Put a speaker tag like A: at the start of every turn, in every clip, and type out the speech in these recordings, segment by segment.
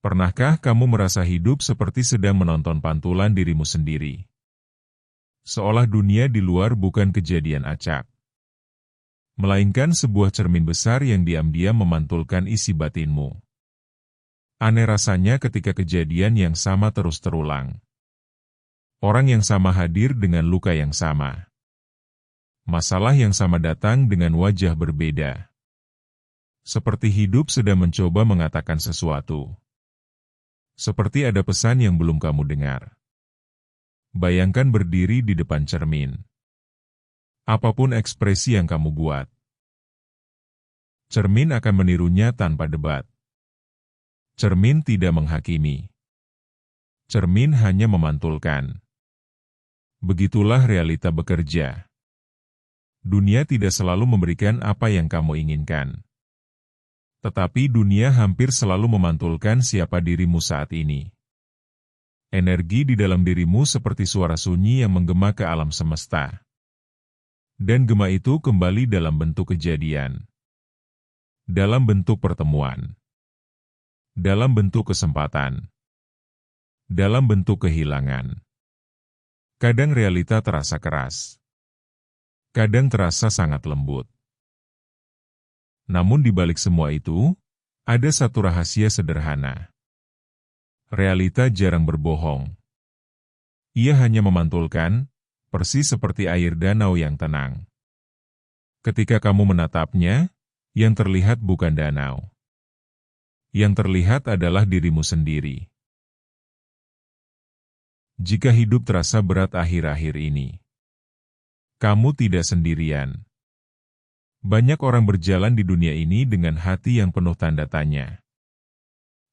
A: Pernahkah kamu merasa hidup seperti sedang menonton pantulan dirimu sendiri? Seolah dunia di luar bukan kejadian acak, melainkan sebuah cermin besar yang diam-diam memantulkan isi batinmu. Aneh rasanya ketika kejadian yang sama terus terulang. Orang yang sama hadir dengan luka yang sama. Masalah yang sama datang dengan wajah berbeda. Seperti hidup sedang mencoba mengatakan sesuatu. Seperti ada pesan yang belum kamu dengar. Bayangkan berdiri di depan cermin. Apapun ekspresi yang kamu buat, cermin akan menirunya tanpa debat. Cermin tidak menghakimi. Cermin hanya memantulkan. Begitulah realita bekerja. Dunia tidak selalu memberikan apa yang kamu inginkan. Tetapi dunia hampir selalu memantulkan siapa dirimu saat ini. Energi di dalam dirimu seperti suara sunyi yang menggema ke alam semesta. Dan gema itu kembali dalam bentuk kejadian. Dalam bentuk pertemuan. Dalam bentuk kesempatan. Dalam bentuk kehilangan. Kadang realita terasa keras. Kadang terasa sangat lembut. Namun di balik semua itu, ada satu rahasia sederhana. Realita jarang berbohong. Ia hanya memantulkan, persis seperti air danau yang tenang. Ketika kamu menatapnya, yang terlihat bukan danau. Yang terlihat adalah dirimu sendiri. Jika hidup terasa berat akhir-akhir ini, kamu tidak sendirian. Banyak orang berjalan di dunia ini dengan hati yang penuh tanda tanya.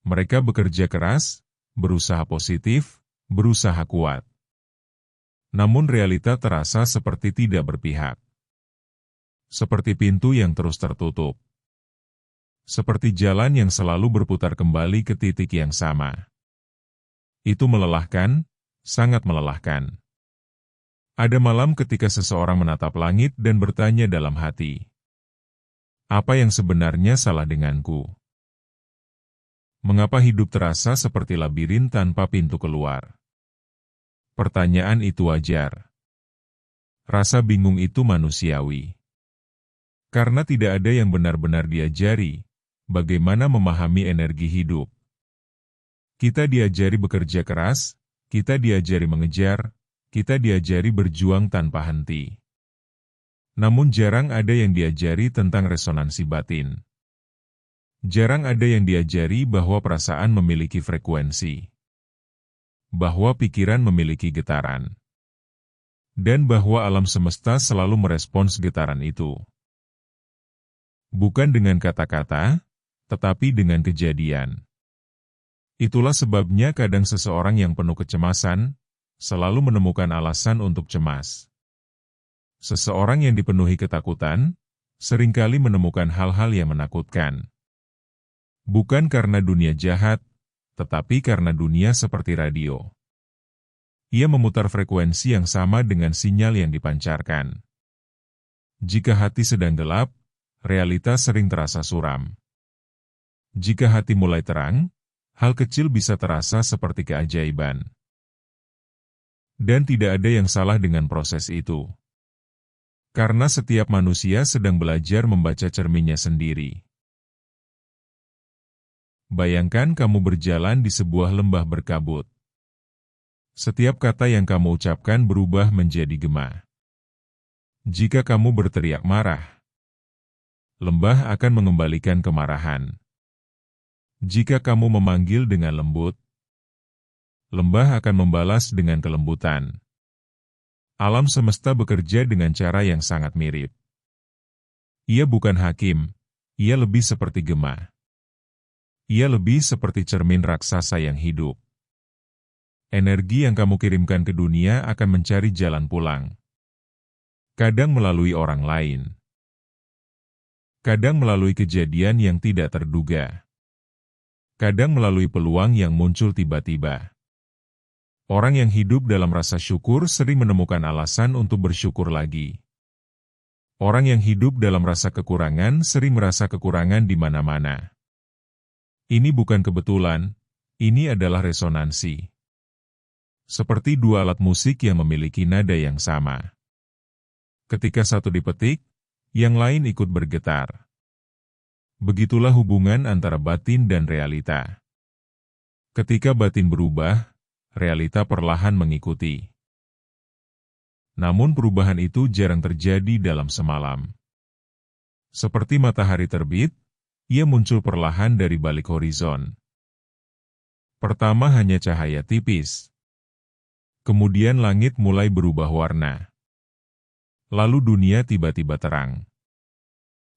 A: Mereka bekerja keras, berusaha positif, berusaha kuat. Namun realita terasa seperti tidak berpihak. Seperti pintu yang terus tertutup. Seperti jalan yang selalu berputar kembali ke titik yang sama. Itu melelahkan, sangat melelahkan. Ada malam ketika seseorang menatap langit dan bertanya dalam hati, apa yang sebenarnya salah denganku? Mengapa hidup terasa seperti labirin tanpa pintu keluar? Pertanyaan itu wajar. Rasa bingung itu manusiawi. Karena tidak ada yang benar-benar diajari bagaimana memahami energi hidup. Kita diajari bekerja keras, kita diajari mengejar, kita diajari berjuang tanpa henti. Namun jarang ada yang diajari tentang resonansi batin. Jarang ada yang diajari bahwa perasaan memiliki frekuensi. Bahwa pikiran memiliki getaran. Dan bahwa alam semesta selalu merespons getaran itu. Bukan dengan kata-kata, tetapi dengan kejadian. Itulah sebabnya kadang seseorang yang penuh kecemasan, selalu menemukan alasan untuk cemas. Seseorang yang dipenuhi ketakutan, seringkali menemukan hal-hal yang menakutkan. Bukan karena dunia jahat, tetapi karena dunia seperti radio. Ia memutar frekuensi yang sama dengan sinyal yang dipancarkan. Jika hati sedang gelap, realita sering terasa suram. Jika hati mulai terang, hal kecil bisa terasa seperti keajaiban. Dan tidak ada yang salah dengan proses itu. Karena setiap manusia sedang belajar membaca cerminnya sendiri. Bayangkan kamu berjalan di sebuah lembah berkabut. Setiap kata yang kamu ucapkan berubah menjadi gema. Jika kamu berteriak marah, lembah akan mengembalikan kemarahan. Jika kamu memanggil dengan lembut, lembah akan membalas dengan kelembutan. Alam semesta bekerja dengan cara yang sangat mirip. Ia bukan hakim, ia lebih seperti gema. Ia lebih seperti cermin raksasa yang hidup. Energi yang kamu kirimkan ke dunia akan mencari jalan pulang. Kadang melalui orang lain. Kadang melalui kejadian yang tidak terduga. Kadang melalui peluang yang muncul tiba-tiba. Orang yang hidup dalam rasa syukur sering menemukan alasan untuk bersyukur lagi. Orang yang hidup dalam rasa kekurangan sering merasa kekurangan di mana-mana. Ini bukan kebetulan, Ini adalah resonansi. Seperti dua alat musik yang memiliki nada yang sama. Ketika satu dipetik, yang lain ikut bergetar. Begitulah hubungan antara batin dan realita. Ketika batin berubah, realita perlahan mengikuti. Namun perubahan itu jarang terjadi dalam semalam. Seperti matahari terbit, ia muncul perlahan dari balik horizon. Pertama hanya cahaya tipis. Kemudian langit mulai berubah warna. Lalu dunia tiba-tiba terang.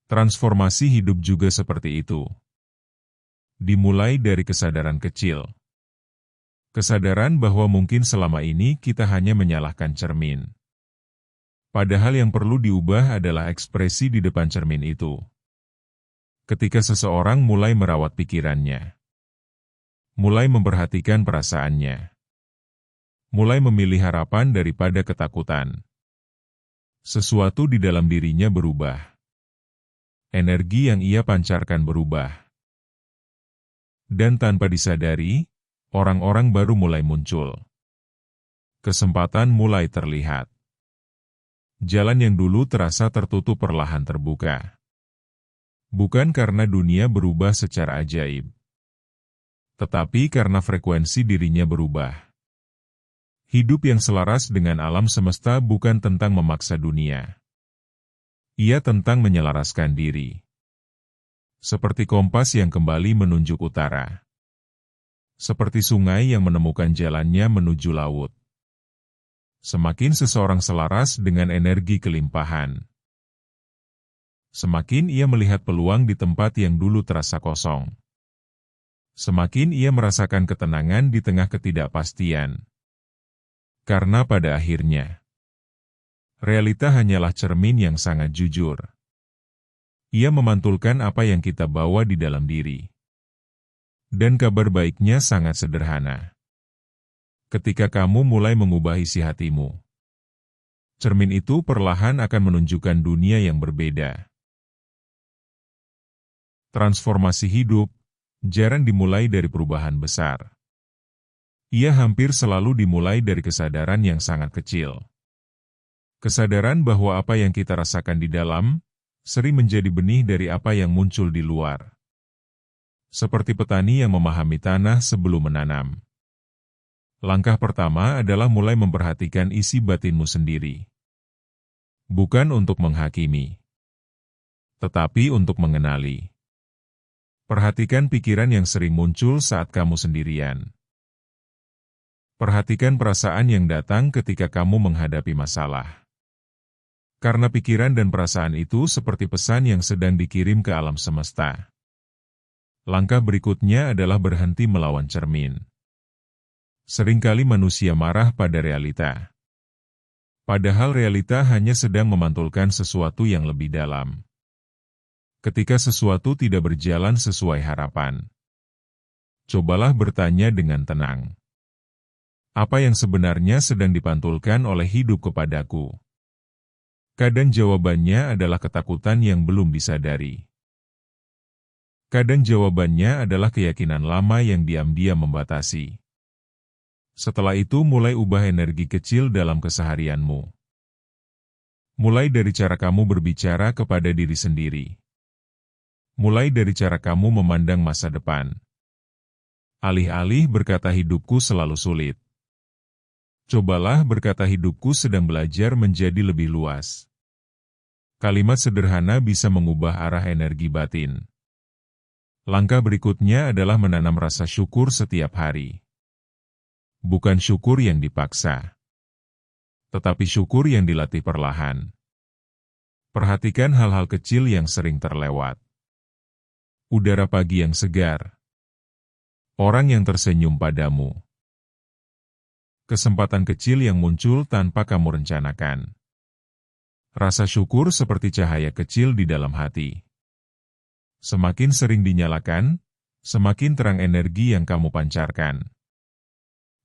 A: Transformasi hidup juga seperti itu. Dimulai dari kesadaran kecil. Kesadaran bahwa mungkin selama ini kita hanya menyalahkan cermin. Padahal yang perlu diubah adalah ekspresi di depan cermin itu. Ketika seseorang mulai merawat pikirannya, mulai memperhatikan perasaannya, mulai memilih harapan daripada ketakutan, sesuatu di dalam dirinya berubah. Energi yang ia pancarkan berubah. Dan tanpa disadari, orang-orang baru mulai muncul. Kesempatan mulai terlihat. Jalan yang dulu terasa tertutup perlahan terbuka. Bukan karena dunia berubah secara ajaib, tetapi karena frekuensi dirinya berubah. Hidup yang selaras dengan alam semesta bukan tentang memaksa dunia. Ia tentang menyelaraskan diri. Seperti kompas yang kembali menunjuk utara. Seperti sungai yang menemukan jalannya menuju laut. Semakin seseorang selaras dengan energi kelimpahan, semakin ia melihat peluang di tempat yang dulu terasa kosong. Semakin ia merasakan ketenangan di tengah ketidakpastian. Karena pada akhirnya, realita hanyalah cermin yang sangat jujur. Ia memantulkan apa yang kita bawa di dalam diri. Dan kabar baiknya sangat sederhana. Ketika kamu mulai mengubah isi hatimu, cermin itu perlahan akan menunjukkan dunia yang berbeda. Transformasi hidup jarang dimulai dari perubahan besar. Ia hampir selalu dimulai dari kesadaran yang sangat kecil. Kesadaran bahwa apa yang kita rasakan di dalam, sering menjadi benih dari apa yang muncul di luar. Seperti petani yang memahami tanah sebelum menanam. Langkah pertama adalah mulai memperhatikan isi batinmu sendiri. Bukan untuk menghakimi, tetapi untuk mengenali. Perhatikan pikiran yang sering muncul saat kamu sendirian. Perhatikan perasaan yang datang ketika kamu menghadapi masalah. Karena pikiran dan perasaan itu seperti pesan yang sedang dikirim ke alam semesta. Langkah berikutnya adalah berhenti melawan cermin. Seringkali manusia marah pada realita. Padahal realita hanya sedang memantulkan sesuatu yang lebih dalam. Ketika sesuatu tidak berjalan sesuai harapan, cobalah bertanya dengan tenang. Apa yang sebenarnya sedang dipantulkan oleh hidup kepadaku? Kadang jawabannya adalah ketakutan yang belum disadari. Kadang jawabannya adalah keyakinan lama yang diam-diam membatasi. Setelah itu mulai ubah energi kecil dalam keseharianmu. Mulai dari cara kamu berbicara kepada diri sendiri. Mulai dari cara kamu memandang masa depan. Alih-alih berkata hidupku selalu sulit. Cobalah berkata hidupku sedang belajar menjadi lebih luas. Kalimat sederhana bisa mengubah arah energi batin. Langkah berikutnya adalah menanam rasa syukur setiap hari. Bukan syukur yang dipaksa, tetapi syukur yang dilatih perlahan. Perhatikan hal-hal kecil yang sering terlewat. Udara pagi yang segar. Orang yang tersenyum padamu. Kesempatan kecil yang muncul tanpa kamu rencanakan. Rasa syukur seperti cahaya kecil di dalam hati. Semakin sering dinyalakan, semakin terang energi yang kamu pancarkan.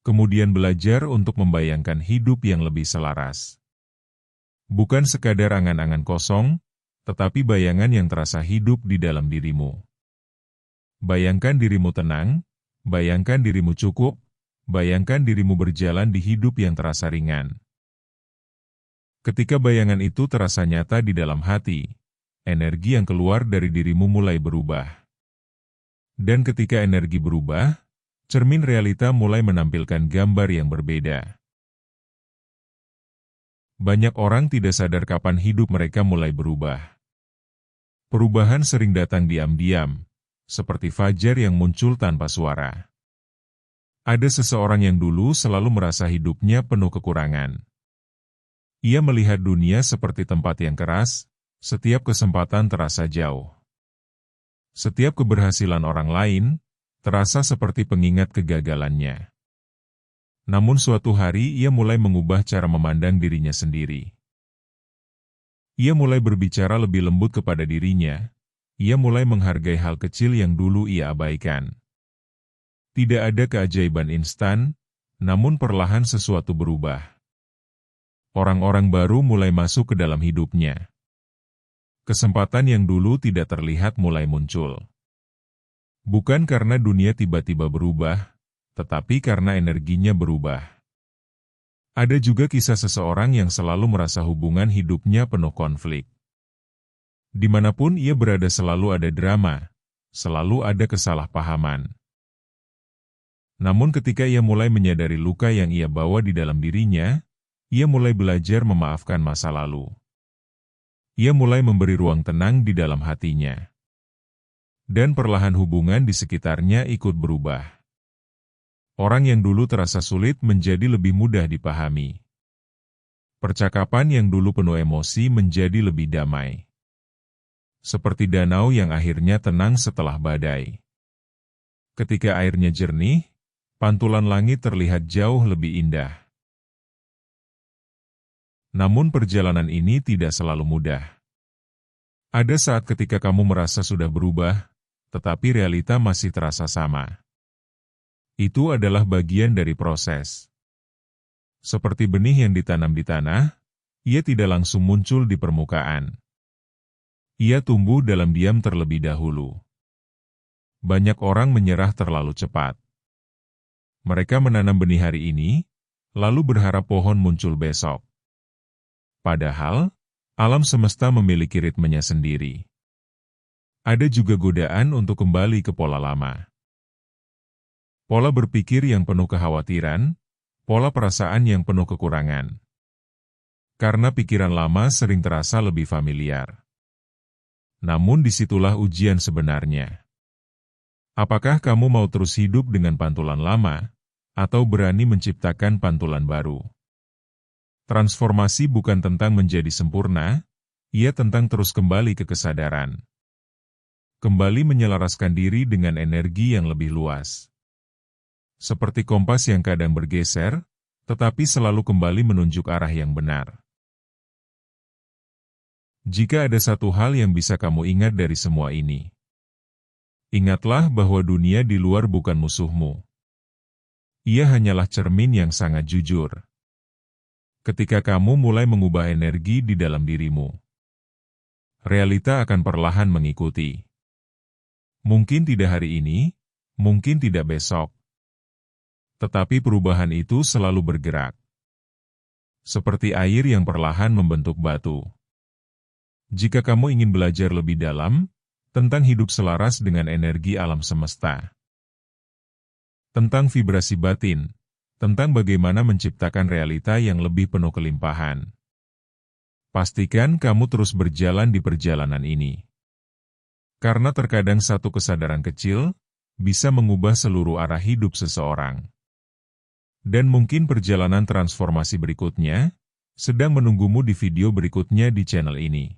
A: Kemudian belajar untuk membayangkan hidup yang lebih selaras. Bukan sekadar angan-angan kosong, tetapi bayangan yang terasa hidup di dalam dirimu. Bayangkan dirimu tenang, bayangkan dirimu cukup, bayangkan dirimu berjalan di hidup yang terasa ringan. Ketika bayangan itu terasa nyata di dalam hati, energi yang keluar dari dirimu mulai berubah. Dan ketika energi berubah, cermin realita mulai menampilkan gambar yang berbeda. Banyak orang tidak sadar kapan hidup mereka mulai berubah. Perubahan sering datang diam-diam, seperti fajar yang muncul tanpa suara. Ada seseorang yang dulu selalu merasa hidupnya penuh kekurangan. Ia melihat dunia seperti tempat yang keras, setiap kesempatan terasa jauh. Setiap keberhasilan orang lain terasa seperti pengingat kegagalannya. Namun suatu hari ia mulai mengubah cara memandang dirinya sendiri. Ia mulai berbicara lebih lembut kepada dirinya. Ia mulai menghargai hal kecil yang dulu ia abaikan. Tidak ada keajaiban instan, namun perlahan sesuatu berubah. Orang-orang baru mulai masuk ke dalam hidupnya. Kesempatan yang dulu tidak terlihat mulai muncul. Bukan karena dunia tiba-tiba berubah, tetapi karena energinya berubah. Ada juga kisah seseorang yang selalu merasa hubungan hidupnya penuh konflik. Dimanapun ia berada selalu ada drama, selalu ada kesalahpahaman. Namun ketika ia mulai menyadari luka yang ia bawa di dalam dirinya, ia mulai belajar memaafkan masa lalu. Ia mulai memberi ruang tenang di dalam hatinya. Dan perlahan hubungan di sekitarnya ikut berubah. Orang yang dulu terasa sulit menjadi lebih mudah dipahami. Percakapan yang dulu penuh emosi menjadi lebih damai. Seperti danau yang akhirnya tenang setelah badai. Ketika airnya jernih, pantulan langit terlihat jauh lebih indah. Namun perjalanan ini tidak selalu mudah. Ada saat ketika kamu merasa sudah berubah, tetapi realita masih terasa sama. Itu adalah bagian dari proses. Seperti benih yang ditanam di tanah, ia tidak langsung muncul di permukaan. Ia tumbuh dalam diam terlebih dahulu. Banyak orang menyerah terlalu cepat. Mereka menanam benih hari ini, lalu berharap pohon muncul besok. Padahal, alam semesta memiliki ritmenya sendiri. Ada juga godaan untuk kembali ke pola lama. Pola berpikir yang penuh kekhawatiran, pola perasaan yang penuh kekurangan. Karena pikiran lama sering terasa lebih familiar. Namun disitulah ujian sebenarnya. Apakah kamu mau terus hidup dengan pantulan lama, atau berani menciptakan pantulan baru? Transformasi bukan tentang menjadi sempurna, ia tentang terus kembali ke kesadaran. Kembali menyelaraskan diri dengan energi yang lebih luas. Seperti kompas yang kadang bergeser, tetapi selalu kembali menunjuk arah yang benar. Jika ada satu hal yang bisa kamu ingat dari semua ini, ingatlah bahwa dunia di luar bukan musuhmu. Ia hanyalah cermin yang sangat jujur. Ketika kamu mulai mengubah energi di dalam dirimu, realita akan perlahan mengikuti. Mungkin tidak hari ini, mungkin tidak besok. Tetapi perubahan itu selalu bergerak. Seperti air yang perlahan membentuk batu. Jika kamu ingin belajar lebih dalam tentang hidup selaras dengan energi alam semesta, tentang vibrasi batin, tentang bagaimana menciptakan realita yang lebih penuh kelimpahan. Pastikan kamu terus berjalan di perjalanan ini. Karena terkadang satu kesadaran kecil bisa mengubah seluruh arah hidup seseorang. Dan mungkin perjalanan transformasi berikutnya sedang menunggumu di video berikutnya di channel ini.